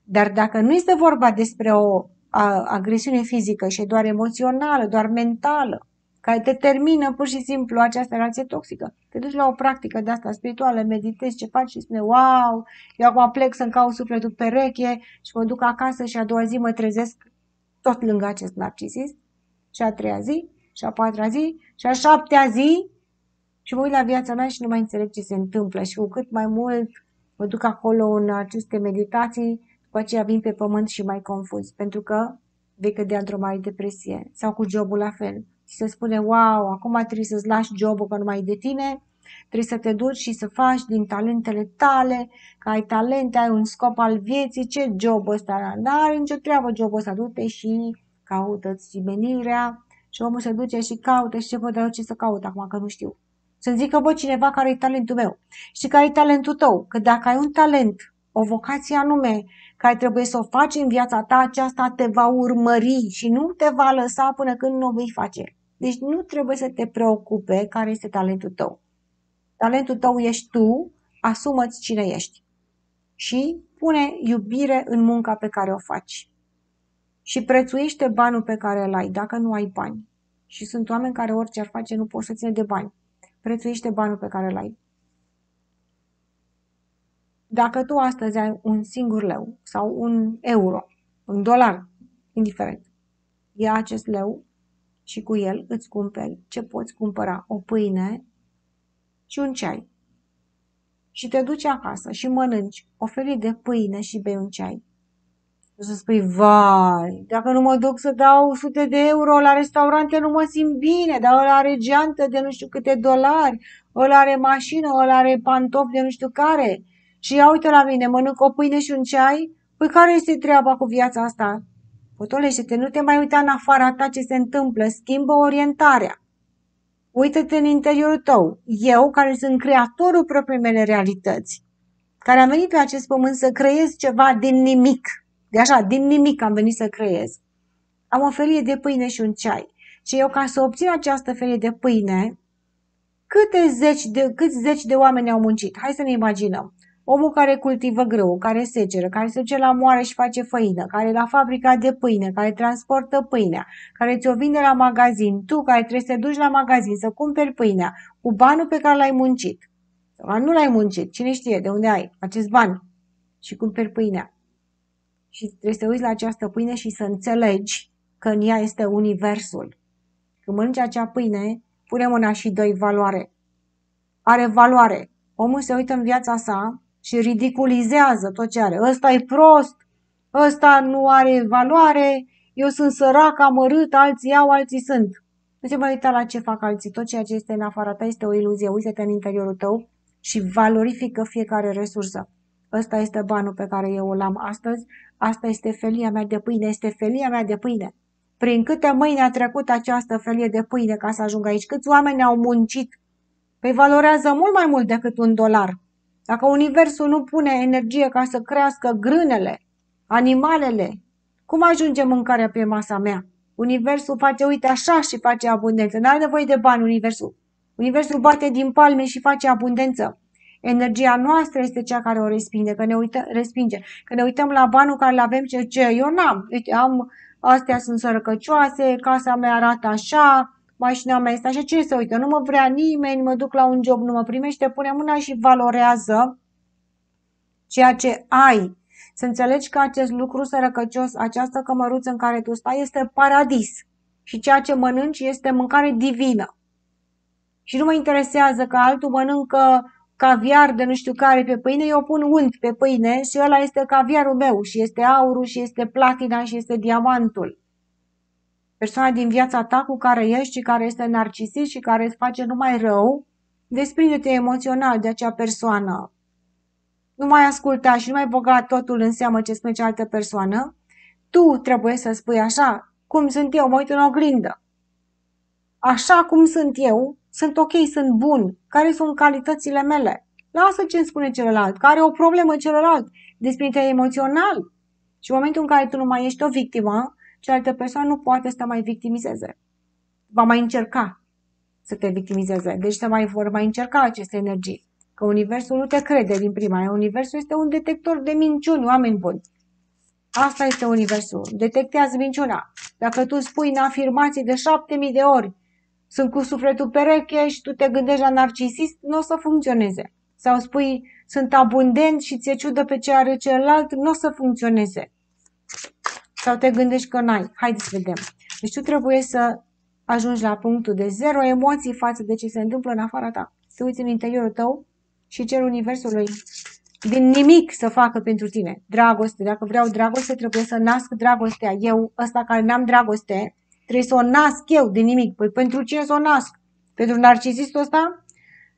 Dar dacă nu este vorba despre o agresiune fizică și doar emoțională, doar mentală, care te termină pur și simplu această relație toxică, te duci la o practică de asta spirituală, meditezi ce faci și spune, wow, eu acum plec să-mi caut sufletul pereche și mă duc acasă și a doua zi mă trezesc tot lângă acest narcisist și a treia zi și a patra zi și a șaptea zi și mă uit la viața mea și nu mai înțeleg ce se întâmplă și cu cât mai mult mă duc acolo în aceste meditații, după aceea vin pe pământ și mai confuz, pentru că vei cădea într-o mare depresie. Sau cu jobul la fel. Și se spune, wow, acum trebuie să-ți lași jobul că nu mai e de tine, trebuie să te duci și să faci din talentele tale, că ai talente, ai un scop al vieții, ce job ăsta? N-are nicio treabă jobul ăsta, du-te și caută-ți menirea. Și omul se duce și caută și ce văd eu ce să caut acum, că nu știu. Să-mi zică, bă, cineva care e talentul meu și care e talentul tău. Că dacă ai un talent, o vocație anume, care trebuie să o faci în viața ta, aceasta te va urmări și nu te va lăsa până când nu o vei face. Deci nu trebuie să te preocupe care este talentul tău. Talentul tău ești tu, asumă-ți cine ești. Și pune iubire în munca pe care o faci. Și prețuiește banul pe care îl ai, dacă nu ai bani. Și sunt oameni care orice ar face nu pot să ține de bani. Prețuiește banul pe care îl ai. Dacă tu astăzi ai un singur leu sau un euro, un dolar, indiferent, ia acest leu și cu el îți cumperi ce poți cumpăra, o pâine și un ceai. Și te duci acasă și mănânci o felie de pâine și bei un ceai. O să spui, vai, dacă nu mă duc să dau sute de euro la restaurante, nu mă simt bine, dar ăla are geantă de nu știu câte dolari, ăla are mașină, ăla are pantofi de nu știu care. Și ia uite la mine, mănânc o pâine și un ceai? Păi care este treaba cu viața asta? Potolește-te, nu te mai uita în afara ta ce se întâmplă, schimbă orientarea. Uită-te în interiorul tău. Eu, care sunt creatorul propriei mele realități, care am venit pe acest pământ să creez ceva din nimic, de așa, din nimic am venit să creez. Am o felie de pâine și un ceai. Și eu, ca să obțin această felie de pâine, câți zeci de oameni au muncit? Hai să ne imaginăm. Omul care cultivă grâu, care seceră, care se duce la moară și face făină, care e la fabrica de pâine, care transportă pâinea, care ți-o vinde la magazin, tu care trebuie să te duci la magazin să cumperi pâinea cu banul pe care l-ai muncit. Sau nu l-ai muncit, cine știe de unde ai acest bani și cumperi pâinea. Și trebuie să te uiți la această pâine și să înțelegi că în ea este universul. Când mănânci acea pâine, pune mâna și dă-i valoare. Are valoare. Omul se uită în viața sa și ridiculizează tot ce are. Ăsta e prost, ăsta nu are valoare, eu sunt sărac, amărât, alții au, alții sunt. Nu te mai uita la ce fac alții. Tot ceea ce este în afara ta este o iluzie. Uite-te în interiorul tău și valorifică fiecare resursă. Ăsta este banul pe care eu îl am astăzi. Asta este felia mea de pâine. Este felia mea de pâine. Prin câte mâini a trecut această felie de pâine ca să ajungă aici? Câți oameni au muncit? Păi valorează mult mai mult decât un dolar. Dacă universul nu pune energie ca să crească grânele, animalele, cum ajunge mâncarea pe masa mea? Universul face, uite, așa și face abundență. N-are nevoie de bani universul. Universul bate din palme și face abundență. Energia noastră este cea care o respinge, respinge. Că ne uităm la banul care îl avem, ce eu n-am. Uite, astea sunt sărăcăcioase, casa mea arată așa, mașina mea este așa, ce se uită? Nu mă vrea nimeni, mă duc la un job, nu mă primește, pune mâna și valorează ceea ce ai. Să înțelegi că acest lucru sărăcăcios, această cămăruță în care tu stai este paradis și ceea ce mănânci este mâncare divină. Și nu mă interesează că altul mănâncă caviar de nu știu care pe pâine, eu pun unt pe pâine și ăla este caviarul meu și este aurul și este platina și este diamantul. Persoana din viața ta cu care ești și care este narcisist și care îți face numai rău, desprinde-te emoțional de acea persoană. Nu mai asculta și nu mai băga totul în seamă ce spune cealaltă persoană. Tu trebuie să spui așa, cum sunt eu, mă uit în oglindă. Așa cum sunt eu, sunt ok, sunt bun. Care sunt calitățile mele? Lasă ce îmi spune celălalt, care are o problemă celălalt, despre tine emoțional. Și în momentul în care tu nu mai ești o victimă, cealaltă persoană nu poate să te mai victimizeze. Va mai încerca să te victimizeze. Deci vor mai încerca aceste energii. Că universul nu te crede din prima. Universul este un detector de minciuni, oameni buni. Asta este universul. Detectează minciuna. Dacă tu spui în afirmații de 7000 de ori sunt cu sufletul pereche și tu te gândești la narcisist, nu o să funcționeze. Sau spui sunt abundent și ți-e ciudă pe ce are celălalt, nu o să funcționeze. Sau te gândești că n-ai. Haideți să vedem. Deci tu trebuie să ajungi la punctul de zero emoții față de ce se întâmplă în afara ta. Te uiți în interiorul tău și cer universului din nimic să facă pentru tine. Dragoste. Dacă vreau dragoste, trebuie să nasc dragostea. Eu, ăsta care n-am dragoste, trebuie să o nasc eu din nimic. Păi pentru cine să o nasc? Pentru narcisistul ăsta?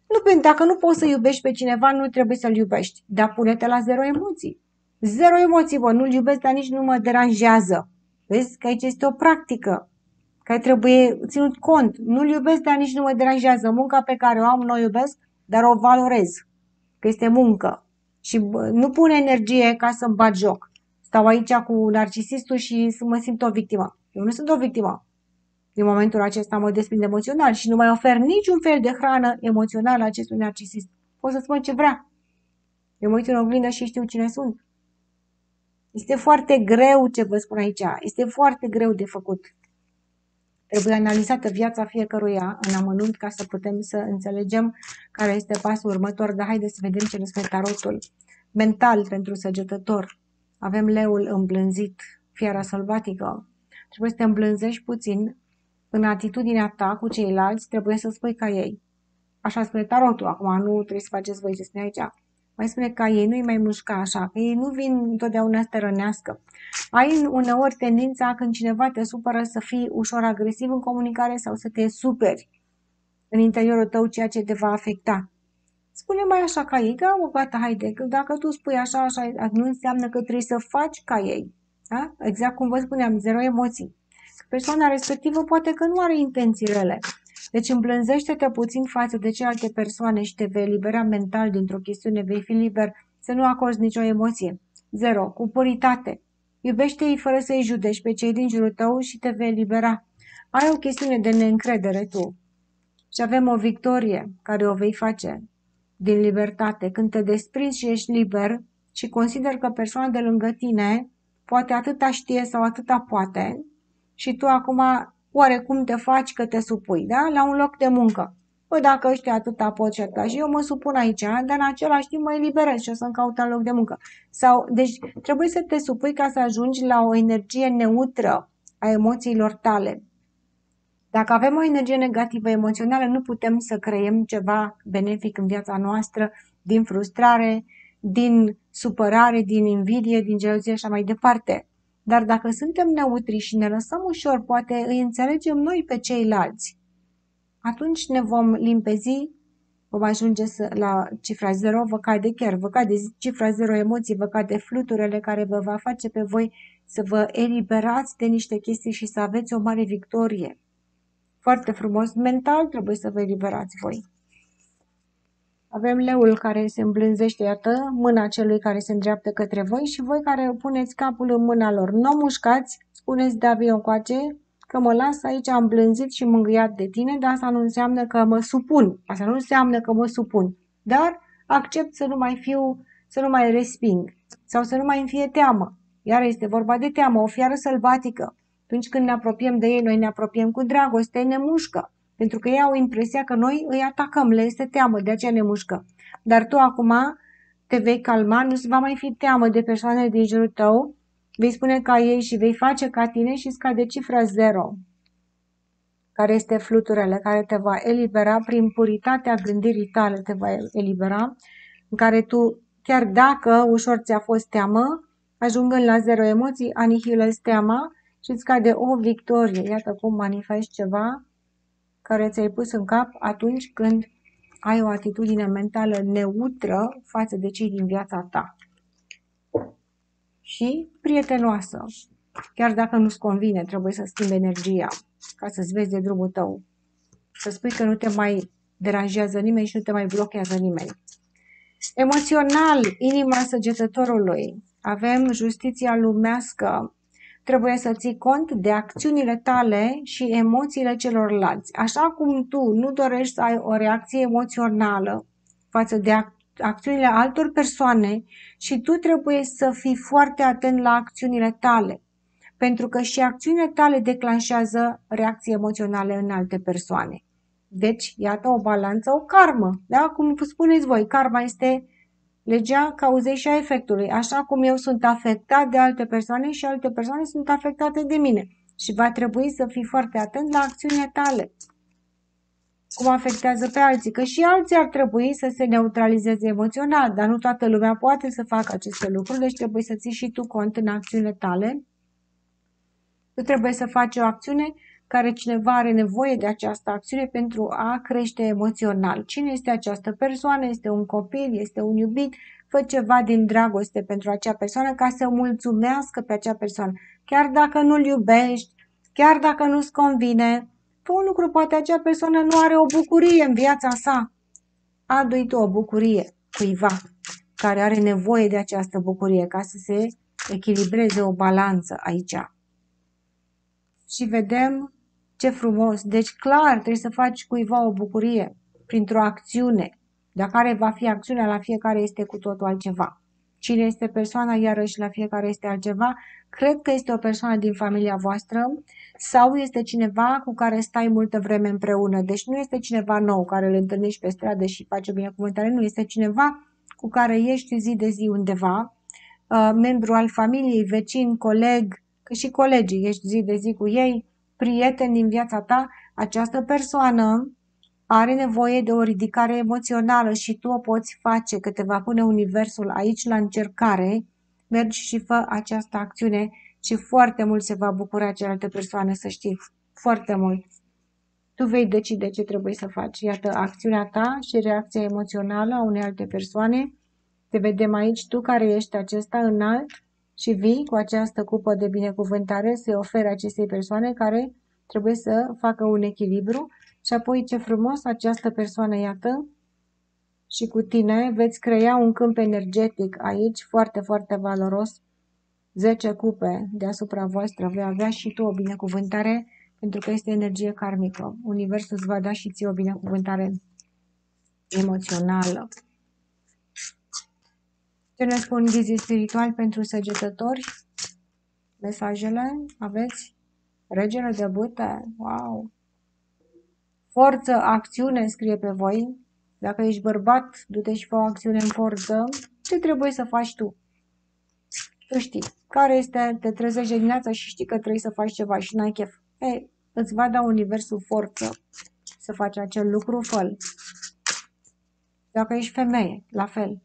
Nu, pentru dacă nu poți să iubești pe cineva, nu trebuie să-l iubești. Dar pune-te la zero emoții. Zero emoții, bă, nu-l iubesc, dar nici nu mă deranjează. Vezi că aici este o practică care trebuie ținut cont. Nu-l iubesc, dar nici nu mă deranjează. Munca pe care o am, nu o iubesc, dar o valorez. Că este muncă. Și nu pun energie ca să-mi bat joc. Stau aici cu narcisistul și să mă simt o victimă. Eu nu sunt o victimă. Din momentul acesta mă desprind emoțional și nu mai ofer niciun fel de hrană emoțională acestui narcisist. Pot să spun ce vrea. Eu mă uit în oglindă și știu cine sunt. Este foarte greu ce vă spun aici. Este foarte greu de făcut. Trebuie analizată viața fiecăruia în amănunt ca să putem să înțelegem care este pasul următor. Dar haideți să vedem ce ne spune tarotul. Mental pentru săgetător. Avem leul îmblânzit, fiara sălbatică. Trebuie să te îmblânzești puțin în atitudinea ta cu ceilalți, trebuie să spui ca ei. Așa spune tarotul. Acum nu trebuie să faceți voi ce spune aici. Mai spune ca ei, nu-i mai mușca așa, că ei nu vin întotdeauna să te rănească. Ai uneori tendința când cineva te supără să fii ușor agresiv în comunicare sau să te superi în interiorul tău, ceea ce te va afecta. Spune mai așa ca ei, gata, haide, că dacă tu spui așa, nu înseamnă că trebuie să faci ca ei. Da? Exact cum vă spuneam, zero emoții. Persoana respectivă poate că nu are intenții rele. Deci îmblânzește-te puțin față de celelalte persoane și te vei elibera mental dintr-o chestiune, vei fi liber să nu acorzi nicio emoție. Zero. Cu puritate. Iubește-i fără să-i judești pe cei din jurul tău și te vei elibera. Ai o chestiune de neîncredere tu. Și avem o victorie care o vei face din libertate. Când te desprinzi și ești liber și consider că persoana de lângă tine poate atâta știe sau atâta poate și tu acum oarecum te faci că te supui, da? La un loc de muncă. Păi dacă ăștia atâta pot și atâta și eu mă supun aici, dar în același timp mă eliberez și o să-mi caut alt loc de muncă. Deci trebuie să te supui ca să ajungi la o energie neutră a emoțiilor tale. Dacă avem o energie negativă emoțională, nu putem să creăm ceva benefic în viața noastră din frustrare, din supărare, din invidie, din gelozie și așa mai departe. Dar dacă suntem neutri și ne lăsăm ușor, poate îi înțelegem noi pe ceilalți, atunci ne vom limpezi, vom ajunge la cifra 0, vă cade cifra 0 emoții, vă cade fluturele care vă va face pe voi să vă eliberați de niște chestii și să aveți o mare victorie. Foarte frumos. Mental trebuie să vă eliberați voi. Avem leul care se îmblânzește, iată, mâna celui care se îndreaptă către voi și voi care puneți capul în mâna lor. Nu mușcați, spuneți da vino încoace, că mă las aici îmblânzit și mângâiat de tine, dar asta nu înseamnă că mă supun. Asta nu înseamnă că mă supun. Dar accept să nu mai resping sau să nu mai îmi fie teamă. Iar este vorba de teamă, o fiară sălbatică. Atunci când ne apropiem de ei, noi ne apropiem cu dragoste, ne mușcă. Pentru că ei au impresia că noi îi atacăm, le este teamă, de aceea ne mușcă. Dar tu acum te vei calma, nu va mai fi teamă de persoanele din jurul tău, vei spune ca ei și vei face ca tine și scade cifra 0, care este fluturele, care te va elibera prin puritatea gândirii tale, te va elibera, în care tu, chiar dacă ușor ți-a fost teamă, ajungând la 0 emoții, anihilezi teama și îți cade o victorie. Iată cum manifesti ceva care ți-ai pus în cap atunci când ai o atitudine mentală neutră față de cei din viața ta. Și prietenoasă. Chiar dacă nu-ți convine, trebuie să schimbi energia ca să-ți vezi de drumul tău. Să spui că nu te mai deranjează nimeni și nu te mai blochează nimeni. Emoțional, inima săgetătorului. Avem justiția lumească. Trebuie să ții cont de acțiunile tale și emoțiile celorlalți. Așa cum tu nu dorești să ai o reacție emoțională față de acțiunile altor persoane, și tu trebuie să fii foarte atent la acțiunile tale. Pentru că și acțiunile tale declanșează reacții emoționale în alte persoane. Deci, iată o balanță, o karmă. Da? Cum spuneți voi, karma este legea cauzei și a efectului. Așa cum eu sunt afectat de alte persoane și alte persoane sunt afectate de mine. Și va trebui să fii foarte atent la acțiunile tale. Cum afectează pe alții. Că și alții ar trebui să se neutralizeze emoțional, dar nu toată lumea poate să facă aceste lucruri, deci trebuie să ții și tu cont în acțiunile tale. Tu trebuie să faci o acțiune care cineva are nevoie de această acțiune pentru a crește emoțional. Cine este această persoană? Este un copil? Este un iubit? Fă ceva din dragoste pentru acea persoană ca să mulțumească pe acea persoană. Chiar dacă nu-l iubești, chiar dacă nu-ți convine, fă un lucru, poate acea persoană nu are o bucurie în viața sa. Adu-i tu o bucurie cuiva care are nevoie de această bucurie ca să se echilibreze o balanță aici. Și vedem ce frumos. Deci clar trebuie să faci cuiva o bucurie printr-o acțiune. Dar care va fi acțiunea la fiecare este cu totul altceva. Cine este persoana, iarăși la fiecare este altceva. Cred că este o persoană din familia voastră sau este cineva cu care stai multă vreme împreună. Deci nu este cineva nou care îl întâlnești pe stradă și face o binecuvântare. Nu, este cineva cu care ești zi de zi undeva, membru al familiei, vecin, coleg, că și colegii, ești zi de zi cu ei, prieteni din viața ta, această persoană are nevoie de o ridicare emoțională și tu o poți face, că te va pune universul aici la încercare, mergi și fă această acțiune și foarte mult se va bucura cealaltă persoană, să știi, foarte mult. Tu vei decide ce trebuie să faci. Iată, acțiunea ta și reacția emoțională a unei alte persoane. Te vedem aici, tu care ești acesta înalt, și vii cu această cupă de binecuvântare să-i oferi acestei persoane care trebuie să facă un echilibru. Și apoi ce frumos această persoană, iată, și cu tine veți crea un câmp energetic aici foarte, foarte valoros. 10 cupe deasupra voastră, vei avea și tu o binecuvântare pentru că este energie karmică. Universul îți va da și ție o binecuvântare emoțională. Ce ne spun ghizii spirituali pentru săgetători? Mesajele aveți? Regele de bâte? Wow! Forță, acțiune scrie pe voi. Dacă ești bărbat, du-te și fă o acțiune în forță. Ce trebuie să faci tu? Tu știi. Care este? Te trezești dimineața și știi că trebuie să faci ceva și n-ai chef. Ei, îți va da universul forță să faci acel lucru, fă-l. Dacă ești femeie, la fel.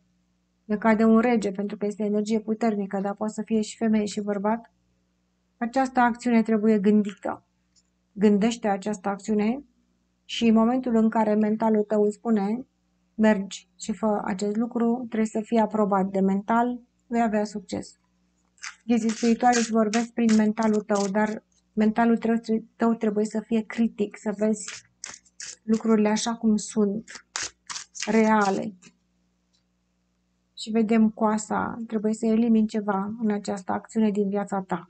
Ne cade un rege pentru că este energie puternică, dar poate să fie și femeie și bărbat. Această acțiune trebuie gândită. Gândește această acțiune și în momentul în care mentalul tău îți spune mergi și fă acest lucru, trebuie să fie aprobat de mental, vei avea succes. Ghizii spirituali îți vorbesc prin mentalul tău, dar mentalul tău trebuie să fie critic, să vezi lucrurile așa cum sunt, reale. Și vedem coasa, trebuie să elimini ceva în această acțiune din viața ta.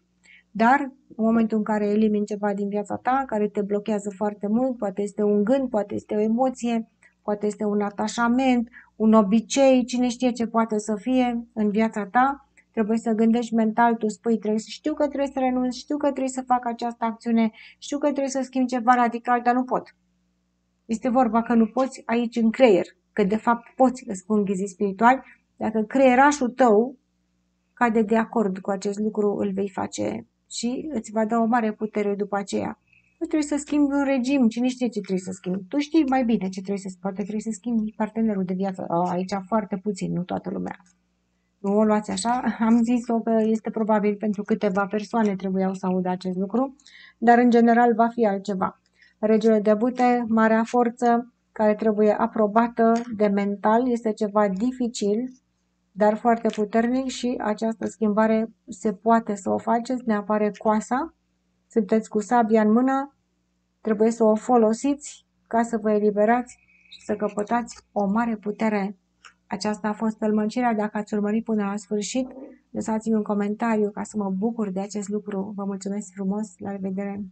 Dar în momentul în care elimini ceva din viața ta, care te blochează foarte mult, poate este un gând, poate este o emoție, poate este un atașament, un obicei, cine știe ce poate să fie în viața ta, trebuie să gândești mental, tu spui, știu că trebuie să renunț, știu că trebuie să fac această acțiune, știu că trebuie să schimb ceva radical, dar nu pot. Este vorba că nu poți aici în creier, că de fapt poți, îți spun ghizii spirituali, dacă creierașul tău cade de acord cu acest lucru, îl vei face și îți va da o mare putere după aceea. Nu trebuie să schimbi un regim, cine știe ce trebuie să schimbi. Tu știi mai bine ce trebuie să schimbi, poate trebuie să schimbi partenerul de viață. Aici foarte puțin, nu toată lumea. Nu o luați așa, am zis-o că este probabil pentru câteva persoane trebuiau să audă acest lucru, dar în general va fi altceva. Regele de bâte, marea forță, care trebuie aprobată de mental, este ceva dificil, dar foarte puternic și această schimbare se poate să o faceți, ne apare coasa, sunteți cu sabia în mână, trebuie să o folosiți ca să vă eliberați și să căpătați o mare putere. Aceasta a fost tălmăcirea. Dacă ați urmărit până la sfârșit, lăsați-mi un comentariu ca să mă bucur de acest lucru. Vă mulțumesc frumos, la revedere!